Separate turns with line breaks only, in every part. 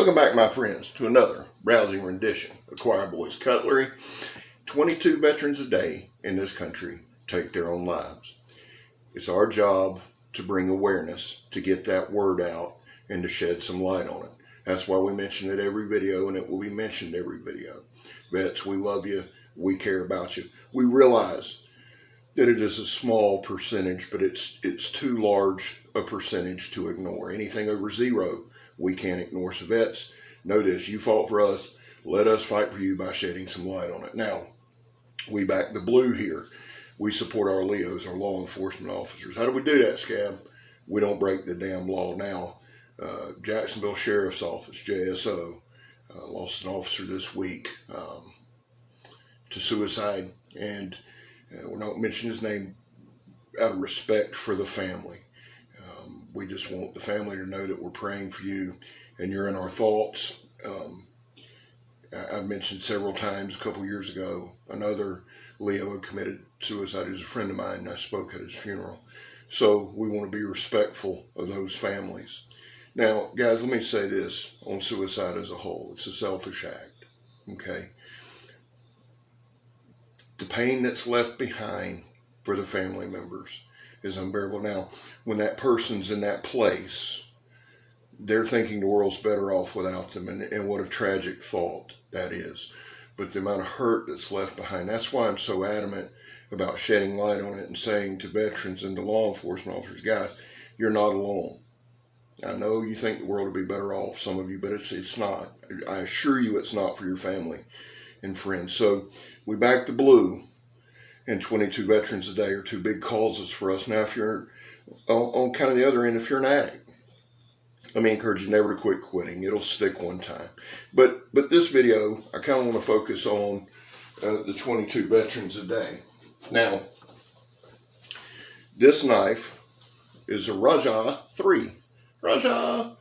Welcome back, my friends, to another rousing rendition of Choir Boys Cutlery. 22 veterans a day in this country take their own lives. It's our job to bring awareness, to get that word out, and to shed some light on it. That's why we mention it every video, and it will be mentioned every video. Vets, we love you. We care about you. We realize that it is a small percentage, but it's too large a percentage to ignore. Anything over zero, we can't ignore. So vets, know this, you fought for us. Let us fight for you by shedding some light on it. Now, we back the blue here. We support our LEOs, our law enforcement officers. How do we do that, Scab? We don't break the damn law. Now, Jacksonville Sheriff's Office, JSO, lost an officer this week to suicide, and we're not mentioning his name out of respect for the family. We just want the family to know that we're praying for you and you're in our thoughts. I mentioned several times a couple years ago, another Leo had committed suicide. He was a friend of mine, and I spoke at his funeral. So we want to be respectful of those families. Now, guys, let me say this on suicide as a whole. It's a selfish act, okay? The pain that's left behind for the family members is unbearable. Now, when that person's in that place, they're thinking the world's better off without them, and what a tragic thought that is. But the amount of hurt that's left behind, that's why I'm so adamant about shedding light on it and saying to veterans and to law enforcement officers, guys, you're not alone. I know you think the world would be better off, some of you, but it's not. I assure you it's not for your family and friends. So we back the blue, and 22 veterans a day are two big causes for us. Now, if you're on kind of the other end, if you're an addict, let me encourage you never to quit quitting. It'll stick one time. But this video, I kind of want to focus on the 22 veterans a day. Now, this knife is a RAJAH3. RAJAH!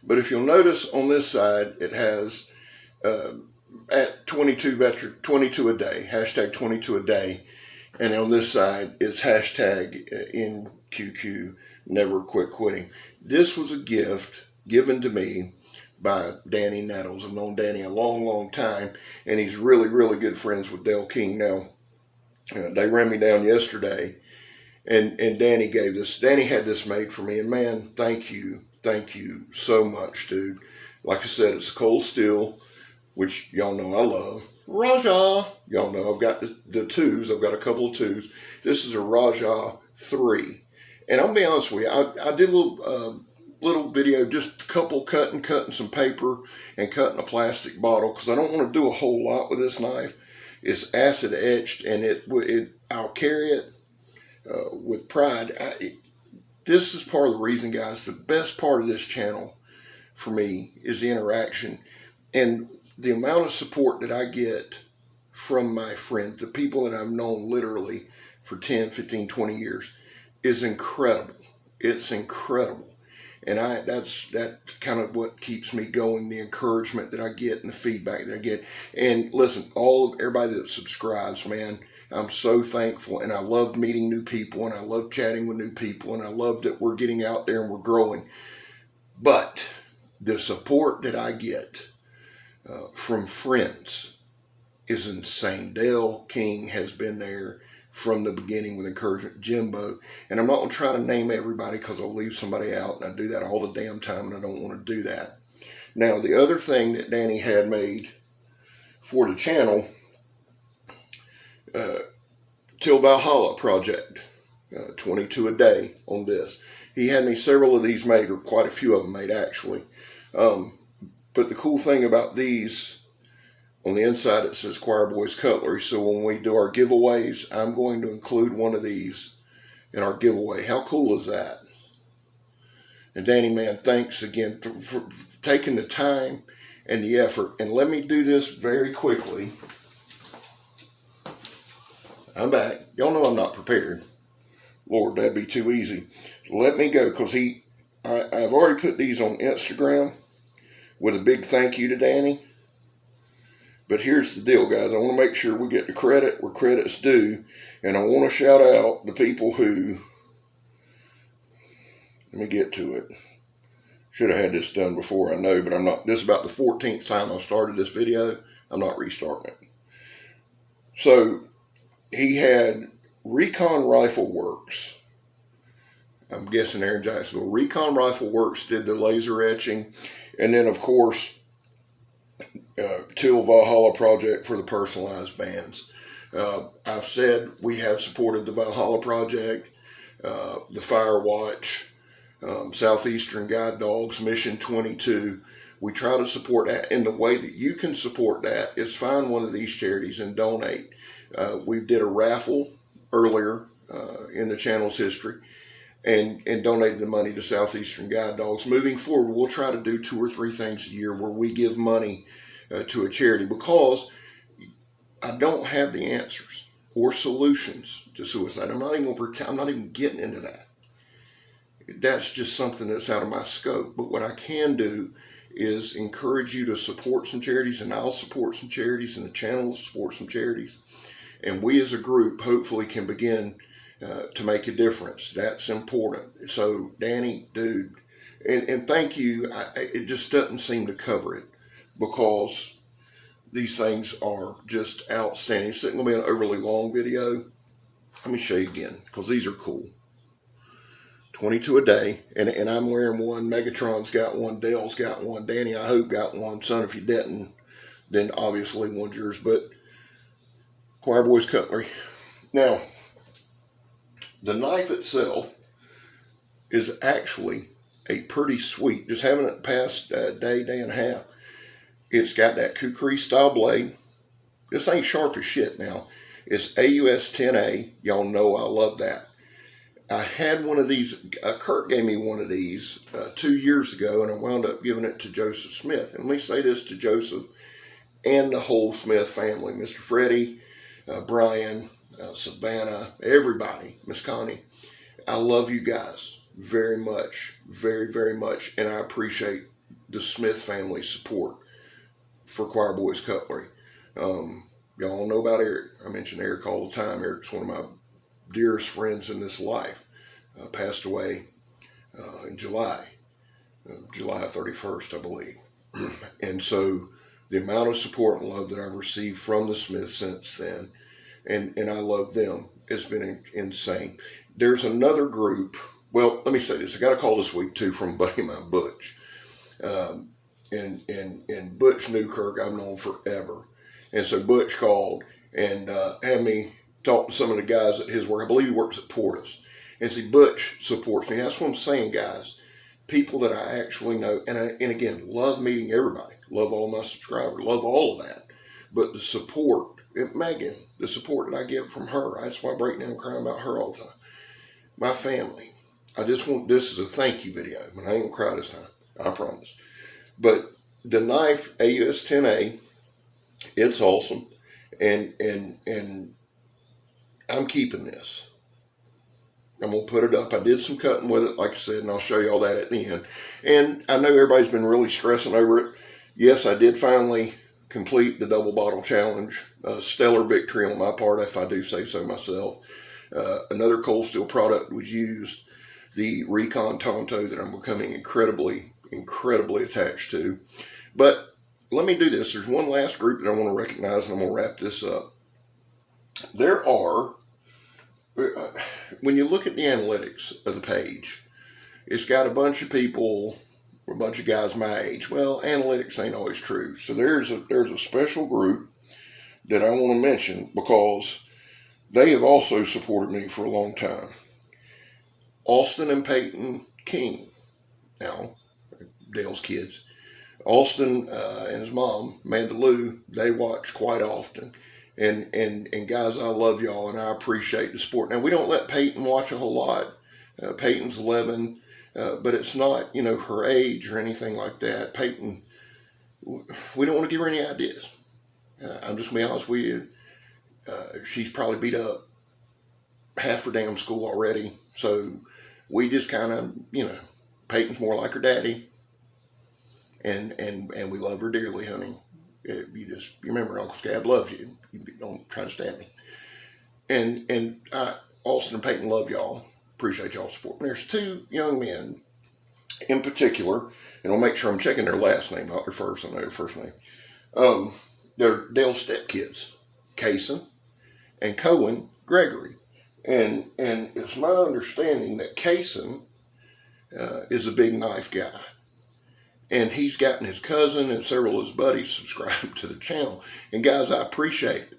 But if you'll notice on this side, it has at 22 a day, hashtag 22 a day. And on this side, it's hashtag NQQ, never quit quitting. This was a gift given to me by Danny Nettles. I've known Danny a long, long time, and he's really, really good friends with Dale King. Now, they ran me down yesterday, and Danny gave this. Danny had this made for me, and man, thank you so much, dude. Like I said, it's cold steel, which y'all know I love. RAJAH, y'all know I've got the twos. I've got a couple of twos. This is a RAJAH3, and I'll be honest with you. I did a little video, just a couple cutting some paper and cutting a plastic bottle because I don't want to do a whole lot with this knife. It's acid etched, and I'll carry it with pride. This is part of the reason, guys. The best part of this channel for me is the interaction and the amount of support that I get from my friends, the people that I've known literally for 10, 15, 20 years, is incredible. It's incredible. And that's kind of what keeps me going, the encouragement that I get and the feedback that I get. And listen, everybody that subscribes, man, I'm so thankful. And I love meeting new people, and I love chatting with new people, and I love that we're getting out there and we're growing. But the support that I get from friends is insane. Dale King has been there from the beginning with encouragement. Jimbo, and I'm not going to try to name everybody because I'll leave somebody out, and I do that all the damn time, and I don't want to do that. Now, the other thing that Danny had made for the channel, Til Valhalla Project, 22 a day on this. He had me several of these made, or quite a few of them made actually. But the cool thing about these, on the inside it says Choir Boys Cutlery, so when we do our giveaways, I'm going to include one of these in our giveaway. How cool is that? And Danny, man, thanks again for taking the time and the effort. And let me do this very quickly. I'm back. Y'all know I'm not prepared. Lord, that'd be too easy. Let me go, because I've already put these on Instagram with a big thank you to Danny. But here's the deal, guys. I want to make sure we get the credit where credit's due. And I want to shout out the people who, let me get to it. Should have had this done before, I know, but I'm not. This is about the 14th time I started this video. I'm not restarting it. So he had Recon Rifle Works. I'm guessing there in Jacksonville. Recon Rifle Works did the laser etching. And then, of course, Til Valhalla Project for the personalized bands. I've said we have supported the Valhalla Project, the Firewatch, Southeastern Guide Dogs, Mission 22. We try to support that. And the way that you can support that is find one of these charities and donate. We did a raffle earlier in the channel's history and donated the money to Southeastern Guide Dogs. Moving forward, we'll try to do 2 or 3 things a year where we give money to a charity, because I don't have the answers or solutions to suicide. I'm not even getting into that. That's just something that's out of my scope. But what I can do is encourage you to support some charities, and I'll support some charities, and the channel will support some charities. And we as a group hopefully can begin to make a difference. That's important. So Danny, dude, and thank you. It just doesn't seem to cover it, because these things are just outstanding. It's not going to be an overly long video. Let me show you again, because these are cool. 22 a day, and I'm wearing one. Megatron's got one. Dale's got one. Danny, I hope, got one. Son, if you didn't, then obviously one's yours. But Choir Boys Cutlery. Now, the knife itself is actually a pretty sweet. Just having it past day and a half. It's got that kukri style blade. This thing's sharp as shit now. It's AUS 10A. Y'all know I love that. I had one of these. Kurt gave me one of these 2 years ago, and I wound up giving it to Joseph Smith. And let me say this to Joseph and the whole Smith family. Mr. Freddie, Brian, Savannah, everybody, Miss Connie. I love you guys very much, very, very much. And I appreciate the Smith family support for Choir Boys Cutlery. Y'all know about Eric. I mention Eric all the time. Eric's one of my dearest friends in this life. Passed away in July 31st, I believe. And so the amount of support and love that I've received from the Smiths since then, and I love them, it's been insane. There's another group. Well, let me say this. I got a call this week too from a buddy of mine, Butch. And Butch Newkirk I've known forever. And so Butch called and had me talk to some of the guys at his work. I believe he works at Portis. And see, Butch supports me. That's what I'm saying, guys. People that I actually know. And again, love meeting everybody. Love all my subscribers. Love all of that. But the support, Megan, the support that I get from her, that's why I break down crying about her all the time. My family. I just want, this is a thank you video. But I ain't going to cry this time. I promise. But the knife, AUS 10A, it's awesome. And I'm keeping this. I'm going to put it up. I did some cutting with it, like I said, and I'll show you all that at the end. And I know everybody's been really stressing over it. Yes, I did finally complete the double bottle challenge. Stellar victory on my part, if I do say so myself. Another cold steel product was used, the Recon Tonto, that I'm becoming incredibly attached to. But let me do this. There's one last group that I want to recognize, and I'm going to wrap this up. There are, when you look at the analytics of the page, it's got a bunch of people, a bunch of guys my age. Well, analytics ain't always true. So there's a special group that I want to mention, because they have also supported me for a long time. Austin and Peyton King, now Dale's kids. Austin and his mom, Amanda Lou, they watch quite often. And guys, I love y'all, and I appreciate the support. Now, we don't let Peyton watch a whole lot. Peyton's 11, but it's not, her age or anything like that. Peyton, we don't want to give her any ideas. I'm just going to be honest with you. She's probably beat up half her damn school already. So we just kind of, Peyton's more like her daddy. And we love her dearly, honey. You remember Uncle Scab loves you. You don't try to stab me. And Austin and Peyton love y'all. Appreciate y'all's support. And there's two young men in particular, and I'll make sure I'm checking their last name, not their first. I know their first name. They're Dale's stepkids, Kaysen and Cohen Gregory. And it's my understanding that Kaysen is a big knife guy. And he's gotten his cousin and several of his buddies subscribed to the channel. And guys, I appreciate it.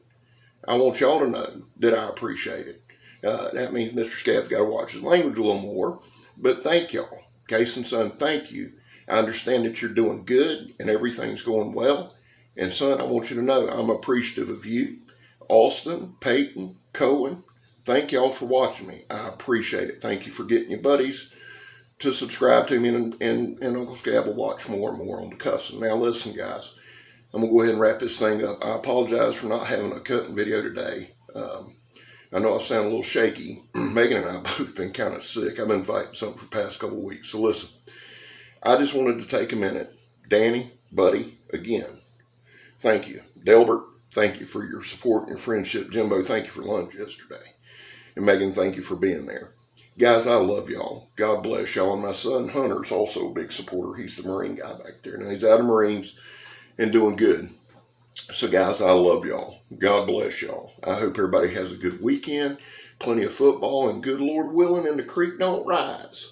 I want y'all to know that I appreciate it. That means Mr. Scab's got to watch his language a little more. But thank y'all. Kaysen, son, thank you. I understand that you're doing good and everything's going well. And son, I want you to know I'm appreciative of you. Austin, Peyton, Cohen, thank y'all for watching me. I appreciate it. Thank you for getting your buddies to subscribe to me, and Uncle Scab will watch more and more on the cussing. Now listen, guys, I'm going to go ahead and wrap this thing up. I apologize for not having a cutting video today. I know I sound a little shaky. Megan and I both been kind of sick. I've been fighting something for the past couple of weeks. So listen, I just wanted to take a minute. Danny, buddy, again, thank you. Delbert, thank you for your support and your friendship. Jimbo, thank you for lunch yesterday. And Megan, thank you for being there. Guys, I love y'all. God bless y'all. And my son Hunter's also a big supporter. He's the Marine guy back there. Now he's out of Marines and doing good. So guys, I love y'all. God bless y'all. I hope everybody has a good weekend. Plenty of football, and good Lord willing, and the creek don't rise.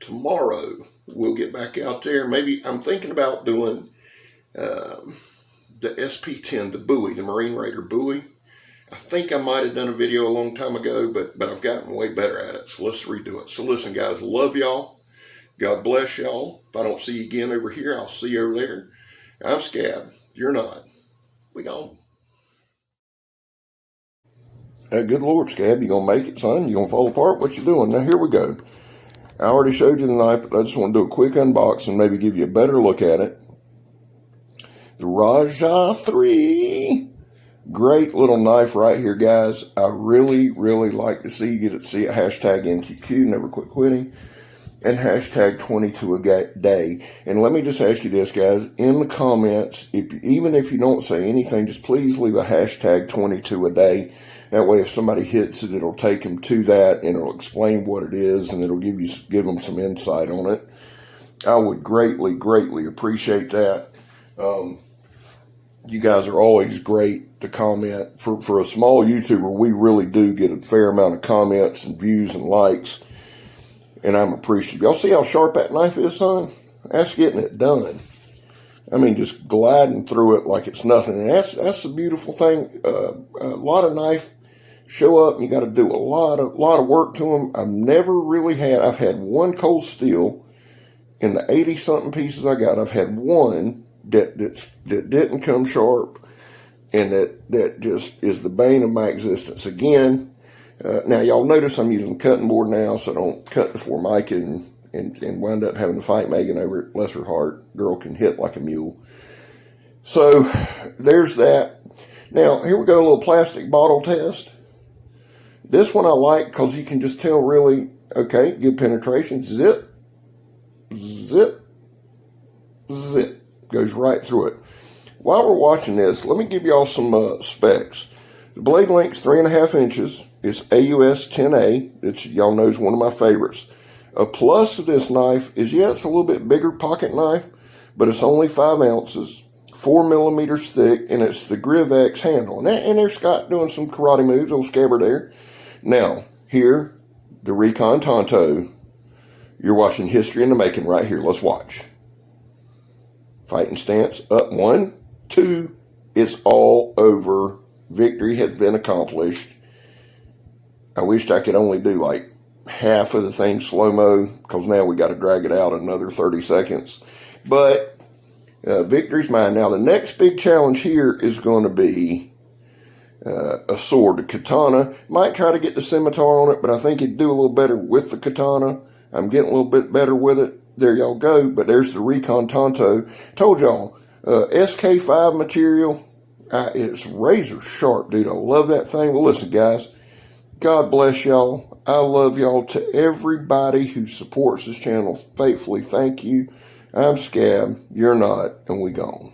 Tomorrow, we'll get back out there. Maybe I'm thinking about doing the SP-10, the buoy, the Marine Raider buoy. I think I might have done a video a long time ago, but I've gotten way better at it. So let's redo it. So listen, guys, love y'all. God bless y'all. If I don't see you again over here, I'll see you over there. I'm Scab. You're not. We gone. Good Lord, Scab, you gonna make it, son? You gonna fall apart? What you doing? Now here we go. I already showed you the knife, but I just want to do a quick unboxing, maybe give you a better look at it. The RAJAH3. Great little knife right here, guys. I really, really like to see you get to see it. Hashtag NQQ, never quit quitting. And hashtag 22 a day. And let me just ask you this, guys. In the comments, even if you don't say anything, just please leave a hashtag 22 a day. That way, if somebody hits it, it'll take them to that, and it'll explain what it is, and it'll give them some insight on it. I would greatly, greatly appreciate that. You guys are always great to comment. For a small YouTuber, we really do get a fair amount of comments and views and likes. And I'm appreciative. Y'all see how sharp that knife is, son? That's getting it done. I mean, just gliding through it like it's nothing. And that's a beautiful thing. A lot of knife show up and you got to do a lot of work to them. I've had one cold steel in the 80-something pieces I got. I've had one that didn't come sharp, and that just is the bane of my existence. Again, now y'all notice I'm using a cutting board now, so I don't cut before Micah and wind up having to fight Megan over it. Bless her heart. Girl can hit like a mule. So there's that. Now here we go, a little plastic bottle test. This one I like because you can just tell really, okay, good penetration. Zip, zip, zip. Goes right through it. While we're watching this, let me give y'all some specs. The blade length's 3.5 inches. It's AUS 10A, which y'all know is one of my favorites. A plus of this knife is, it's a little bit bigger pocket knife, but it's only 5 ounces, 4 millimeters thick, and it's the Griv X handle. And there's Scott doing some karate moves, old Scabber there. Now, here, the Recon Tonto. You're watching history in the making right here. Let's watch. Fighting stance, up 1, 2, it's all over. Victory has been accomplished. I wished I could only do like half of the thing slow-mo, because now we got to drag it out another 30 seconds. But victory's mine. Now, the next big challenge here is going to be a sword, a katana. Might try to get the scimitar on it, but I think it'd do a little better with the katana. I'm getting a little bit better with it. There y'all go. But there's the Recon Tonto. Told y'all, SK5 material, it's razor sharp, dude. I love that thing. Well, listen, guys. God bless y'all. I love y'all. To everybody who supports this channel faithfully, thank you. I'm Scab. You're not. And we gone.